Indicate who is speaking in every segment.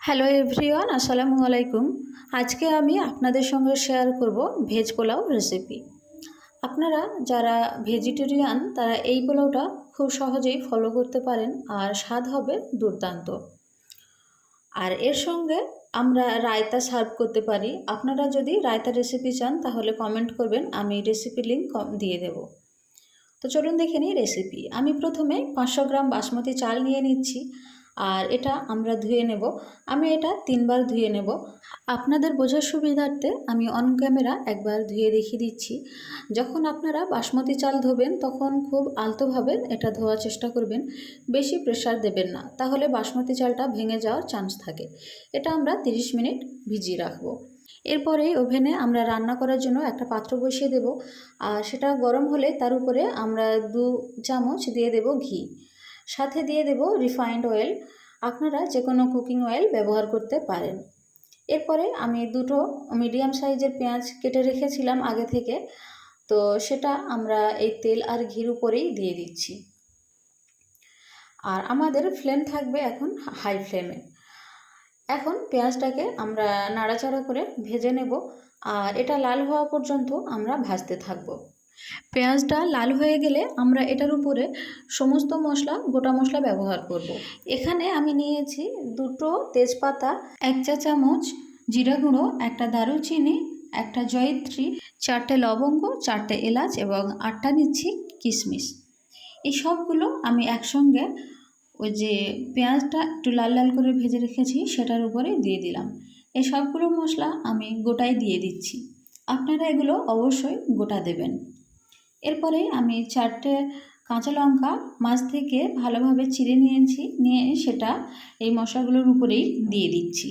Speaker 1: Hello everyone, আসসালামু আলাইকুম। আজকে আমি আপনাদের সঙ্গে শেয়ার করব ভেজ পোলাও রেসিপি। আপনারা যারা ভেজিটেরিয়ান তারা এই পোলাওটা খুব সহজেই ফলো করতে পারেন আর স্বাদ হবে দুর্দান্ত। আর এর সঙ্গে আমরা রায়তা সার্ভ করতে পারি। আপনারা যদি রায়তা রেসিপি চান তাহলে কমেন্ট করবেন, আমি রেসিপি লিঙ্ক দিয়ে দেব। তো চলুন দেখে নিই রেসিপি। আমি প্রথমে 500 গ্রাম বাসমতি চাল নিয়ে নিচ্ছি আর এটা আমরা ধুয়ে নেব। আমি এটা 3বার ধুয়ে নেব। আপনাদের বোঝার সুবিধার্থে আমি অন ক্যামেরা একবার ধুয়ে দেখিয়ে দিচ্ছি। যখন আপনারা বাসমতি চাল ধোবেন তখন খুব আলতোভাবে এটা ধোয়ার চেষ্টা করবেন, বেশি প্রেশার দেবেন না, তাহলে বাসমতি চালটা ভেঙে যাওয়ার চান্স থাকে। এটা আমরা 30 মিনিট ভিজিয়ে রাখবো। এরপরে ওভেনে আমরা রান্না করার জন্য একটা পাত্র বসিয়ে দেব আর সেটা গরম হলে তার উপরে আমরা 2 চামচ দিয়ে দেব ঘি, সাথে দিয়ে দেব রিফাইন্ড অয়েল। আপনারা যে কোনো কুকিং অয়েল ব্যবহার করতে পারেন। এরপরে আমি 2টো মিডিয়াম সাইজের পেঁয়াজ কেটে রেখেছিলাম আগে থেকে, তো সেটা আমরা এই তেল আর ঘির উপরেই দিয়ে দিচ্ছি। আর আমাদের ফ্লেম থাকবে এখন হাই ফ্লেমে। এখন পেঁয়াজটাকে আমরা নাড়াচাড়া করে ভেজে নেব আর এটা লাল হওয়া পর্যন্ত আমরা ভাজতে থাকব। পেঁয়াজটা লাল হয়ে গেলে আমরা এটার উপরে সমস্ত মশলা, গোটা মশলা ব্যবহার করব। এখানে আমি নিয়েছি 2টো তেজপাতা, 1 চা চামচ জিরা গুঁড়ো, একটা দারুচিনি, একটা জয়িত্রী, 4টে লবঙ্গ, 4টে এলাচ এবং 8টা নিচ্ছি কিশমিশ। এই সবগুলো আমি একসঙ্গে ওই যে পেঁয়াজটা একটু লাল লাল করে ভেজে রেখেছি সেটার উপরে দিয়ে দিলাম। এই সবগুলো মশলা আমি গোটাই দিয়ে দিচ্ছি। আপনারা এগুলো অবশ্যই গোটা দেবেন। এরপরে আমি 4টে কাঁচা লঙ্কা মাছ থেকে ভালোভাবে চিড়ে নিয়েছি, নিয়ে সেটা এই মশলাগুলোর উপরেই দিয়ে দিচ্ছি।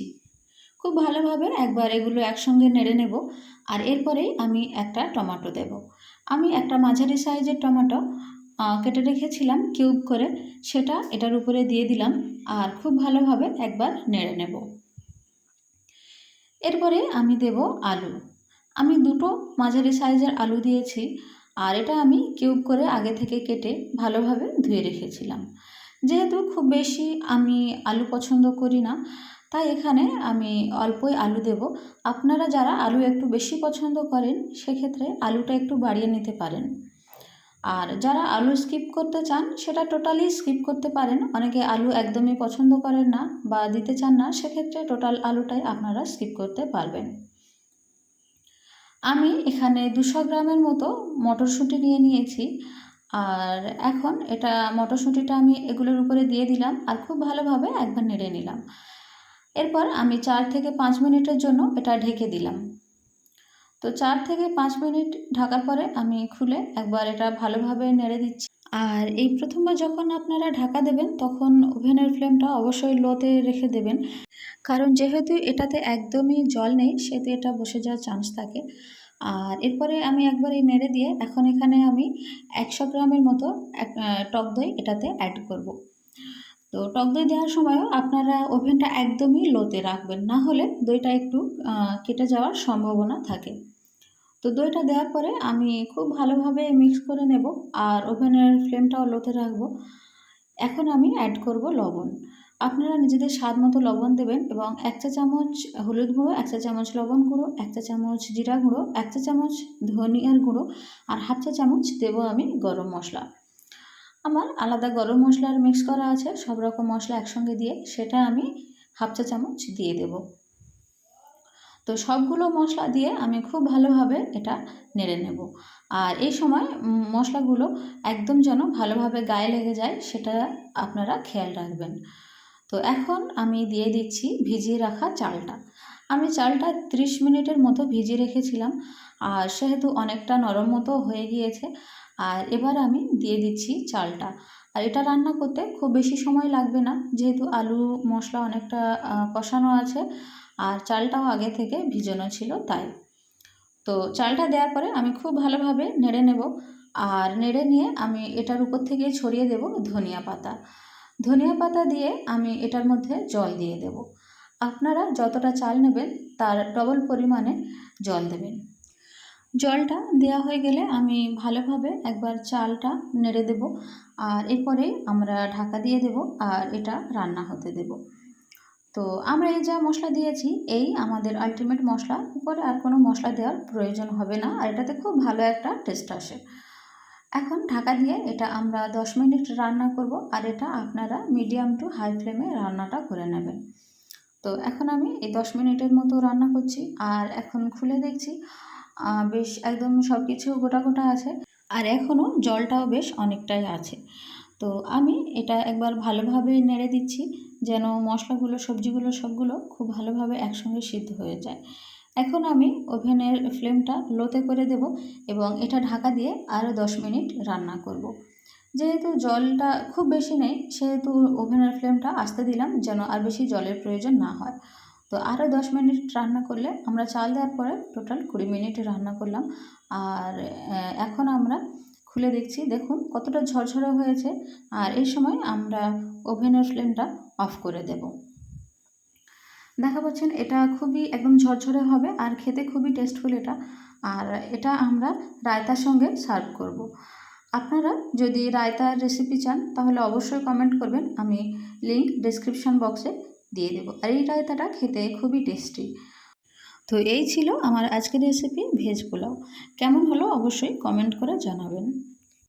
Speaker 1: খুব ভালোভাবে একবার এগুলো একসঙ্গে নেড়ে নেব। আর এরপরেই আমি একটা টমেটো দেব। আমি একটা মাঝারি সাইজের টমেটো কেটে রেখেছিলাম কিউব করে, সেটা এটার উপরে দিয়ে দিলাম আর খুব ভালোভাবে একবার নেড়ে নেব। এরপরে আমি দেব আলু। আমি 2টো মাঝারি সাইজের আলু দিয়েছি আর এটা আমি কিউব করে আগে থেকে কেটে ভালোভাবে ধুয়ে রেখেছিলাম। যেহেতু খুব বেশি আমি আলু পছন্দ করি না, তাই এখানে আমি অল্পই আলু দেব। আপনারা যারা আলু একটু বেশি পছন্দ করেন সেক্ষেত্রে আলুটা একটু বাড়িয়ে নিতে পারেন। আর যারা আলু স্কিপ করতে চান সেটা টোটালি স্কিপ করতে পারেন। অনেকে আলু একদমই পছন্দ করেন না বা দিতে চান না, সেক্ষেত্রে টোটাল আলুটাই আপনারা স্কিপ করতে পারবেন। আমি এখানে 200 গ্রামের মতো মটরশুঁটি নিয়ে নিয়েছি আর এখন এটা মটরশুঁটিটা আমি এগুলোর উপরে দিয়ে দিলাম আর খুব ভালোভাবে একবার নেড়ে নিলাম। এরপর আমি 4 থেকে 5 মিনিটের জন্য এটা ঢেকে দিলাম। তো 4 থেকে 5 মিনিট ঢাকার পরে আমি খুলে একবার এটা ভালোভাবে নেড়ে দিচ্ছি। আর এই প্রথমবার যখন আপনারা ঢাকা দেবেন তখন ওভেনের ফ্লেমটা অবশ্যই লোতে রেখে দেবেন, কারণ যেহেতু এটাতে একদমই জল নেই সেহেতু এটা বসে যাওয়ার চান্স থাকে। আর এরপরে আমি একবার এই নেড়ে দিয়ে এখন এখানে আমি 100 গ্রামের মতো টক দই এটাতে অ্যাড করব। তো টক দই দেওয়ার সময়ও আপনারা ওভেনটা একদমই লোতে রাখবেন, না হলে দইটা একটু কেটে যাওয়ার সম্ভাবনা থাকে। তো দইটা দেওয়ার পরে আমি খুব ভালোভাবে মিক্স করে নেব আর ওভেনের ফ্লেমটাও লোতে রাখবো। এখন আমি অ্যাড করব লবণ। আপনারা নিজেদের স্বাদ মতো লবণ দেবেন এবং 1 চা চামচ হলুদ গুঁড়ো, 1 চা চামচ লবণ গুঁড়ো, 1 চা চামচ জিরা গুঁড়ো, 1 চা চামচ ধনিয়ার গুঁড়ো আর হাফ চা চামচ দেবো আমি গরম মশলা। আমার আলাদা গরম মশলার মিক্স করা আছে, সব রকম মশলা একসঙ্গে দিয়ে সেটা আমি হাফ চা চামচ দিয়ে দেব। তো সবগুলো মশলা দিয়ে আমি খুব ভালোভাবে এটা নেড়ে নেব। আর এই সময় মশলাগুলো একদম যেন ভালোভাবে গায়ে লেগে যায় সেটা আপনারা খেয়াল রাখবেন। তো এখন আমি দিয়ে দিচ্ছি ভিজিয়ে রাখা চালটা। আমি চালটা 30 মিনিটের মতো ভিজিয়ে রেখেছিলাম আর সেহেতু অনেকটা নরম মতো হয়ে গিয়েছে। আর এবার আমি দিয়ে দিচ্ছি চালটা। আর এটা রান্না করতে খুব বেশি সময় লাগবে না, যেহেতু আলু মশলা অনেকটা কষানো আছে আর চালটাও আগে থেকে ভিজানো ছিল তাই। তো চালটা দেওয়ার পরে আমি খুব ভালোভাবে নেড়ে নেব আর নেড়ে নিয়ে আমি এটার উপর থেকে ছড়িয়ে দেব ধনিয়া পাতা। ধনিয়া পাতা দিয়ে আমি এটার মধ্যে জল দিয়ে দেব। আপনারা যতটা চাল নেবেন তার ডবল পরিমাণে জল দেবেন। জলটা দেওয়া হয়ে গেলে আমি ভালোভাবে একবার চালটা নেড়ে দেব আর এরপরে আমরা ঢাকা দিয়ে দেব আর এটা রান্না হতে দেব। তো আমরা এই যা মশলা দিয়েছি এই আমাদের আলটিমেট মশলা, উপরে আর কোনো মশলা দেওয়ার প্রয়োজন হবে না, আর এটাতে খুব ভালো একটা টেস্ট আসে। এখন ঢাকা দিয়ে এটা আমরা 10 মিনিট রান্না করব, আর এটা আপনারা মিডিয়াম টু হাই ফ্লেমে রান্নাটা করে নেবেন। তো এখন আমি এই 10 মিনিটের মতো রান্না করছি, আর এখন খুলে দেখছি বেশ একদম সব কিছু গোটা গোটা আছে, আর এখনও জলটাও বেশ অনেকটাই আছে। তো আমি এটা একবার ভালোভাবে নেড়ে দিচ্ছি, যেন মশলাগুলো সবজিগুলো সবগুলো খুব ভালোভাবে একসঙ্গে সিদ্ধ হয়ে যায়। এখন আমি ওভেনের ফ্লেমটা লোতে করে দেব এবং এটা ঢাকা দিয়ে আরও 10 মিনিট রান্না করব। যেহেতু জলটা খুব বেশি নেই, সেহেতু ওভেনের ফ্লেমটা আস্তে দিলাম, যেন আর বেশি জলের প্রয়োজন না হয়। তো আরও 10 মিনিট রান্না করলে, আমরা চাল দেওয়ার পরে টোটাল 20 মিনিট রান্না করলাম। আর এখন আমরা খুলে দেখছি, দেখুন কতটা ঝরঝরে হয়েছে। আর এই সময় আমরা ওভেনের ফ্লেমটা অফ করে দেব। দেখা পাচ্ছেন এটা খুবই একদম ঝরঝরে হবে, আর খেতে খুবই টেস্টফুল এটা। আর এটা আমরা রায়তার সঙ্গে সার্ভ করব। আপনারা যদি রায়তার রেসিপি চান তাহলে অবশ্যই কমেন্ট করবেন, আমি লিংক ডেসক্রিপশন বক্সে দিয়ে দেবো। আর এই রায়তাটা খেতে খুবই টেস্টি। তো এই ছিল আমার আজকের রেসিপি ভেজ পোলাও। কেমন হলো অবশ্যই কমেন্ট করে জানাবেন।